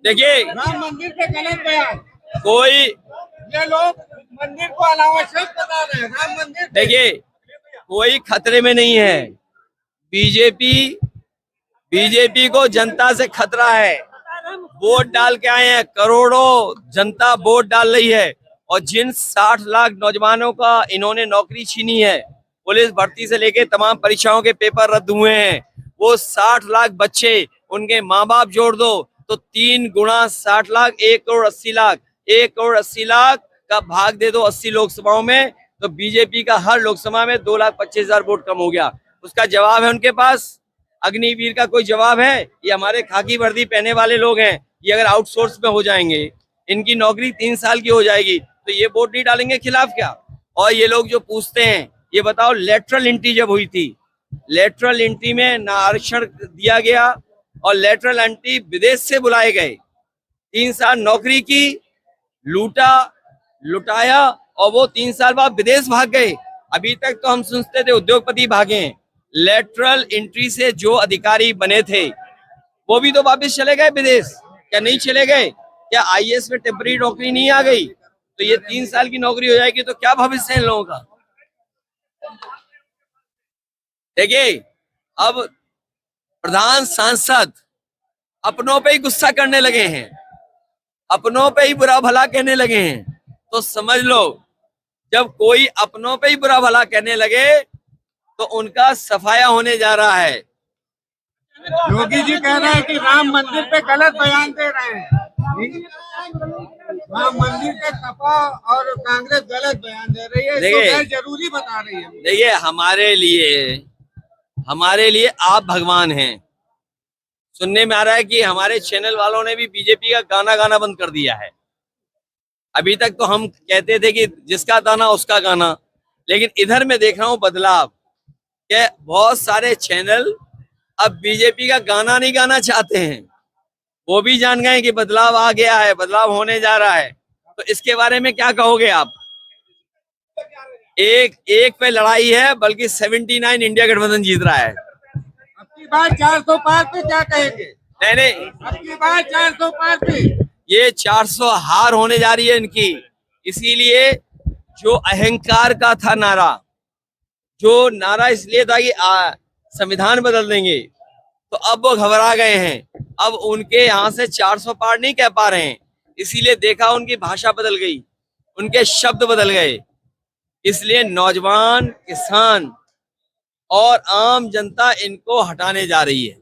देखिए राम मंदिर पे गलत बयान, कोई ये लोग मंदिर को अनावश्यक बता रहे हैं। राम मंदिर पे देखिए कोई खतरे में नहीं है। बीजेपी को जनता से खतरा है। वोट डाल के आए हैं, करोड़ों जनता वोट डाल रही है। और जिन 60 लाख नौजवानों का इन्होंने नौकरी छीनी है, पुलिस भर्ती से लेके तमाम परीक्षाओं के पेपर रद्द हुए हैं, वो 60 लाख बच्चे, उनके माँ बाप जोड़ दो तो 3 गुणा 60 लाख 1 करोड़ 80 लाख, 1 करोड़ 80 लाख का भाग दे दो 80 लोकसभाओं में, तो बीजेपी का हर लोकसभा में 2,25,000 वोट कम हो गया। उसका जवाब है उनके पास। अग्निवीर का कोई जवाब है? ये हमारे खाकी वर्दी पहने वाले लोग हैं, ये अगर आउटसोर्स में हो जाएंगे, इनकी नौकरी 3 साल की हो जाएगी, तो ये वोट नहीं डालेंगे खिलाफ क्या? और ये लोग जो पूछते हैं, ये बताओ लेटरल एंट्री जब हुई थी, लेटरल एंट्री में ना आरक्षण दिया गया और लेटरल एंट्री विदेश से बुलाए गए, 3 साल नौकरी की, लूटा लुटाया और वो 3 साल बाद विदेश भाग गए। अभी तक तो हम सुनते थे उद्योगपति भागे। लेटरल एंट्री से जो अधिकारी बने थे वो भी तो वापस चले गए विदेश, क्या नहीं चले गए? क्या आईएएस में टेम्पररी नौकरी नहीं आ गई? तो ये 3 साल की नौकरी हो जाएगी तो क्या भविष्य है इन लोगों का? देखिए अब प्रधान सांसद अपनों पे ही गुस्सा करने लगे हैं, अपनों पे ही बुरा भला कहने लगे हैं, तो समझ लो जब कोई अपनों पे ही बुरा भला कहने लगे तो उनका सफाया होने जा रहा है। योगी जी कह रहे हैं कि राम मंदिर पे गलत बयान दे रहे हैं। राम मंदिर पे सपा और कांग्रेस गलत बयान दे रही है, इसको गैर जरूरी बता रही है। देखिए हमारे लिए आप भगवान हैं। सुनने में आ रहा है कि हमारे चैनल वालों ने भी बीजेपी का गाना गाना बंद कर दिया है। अभी तक तो हम कहते थे कि जिसका गाना उसका गाना, लेकिन इधर मैं देख रहा हूँ बदलाव, कि बहुत सारे चैनल अब बीजेपी का गाना नहीं गाना चाहते हैं। वो भी जान गए कि बदलाव आ गया है, बदलाव होने जा रहा है। तो इसके बारे में क्या कहोगे आप? एक पे लड़ाई है, बल्कि 79 इंडिया गठबंधन जीत रहा है। अब की बार 400 पार पे क्या कहेंगे? नहीं, अब की बार 400 पार पे ये 400 हार होने जा रही है इनकी। इसीलिए जो अहंकार का था नारा, जो नारा इसलिए था कि संविधान बदल देंगे, तो अब वो घबरा गए हैं। अब उनके यहाँ से 400 पार नहीं कह पा रहे हैं, इसीलिए देखा उनकी भाषा बदल गई, उनके शब्द बदल गए। इसलिए नौजवान, किसान और आम जनता इनको हटाने जा रही है।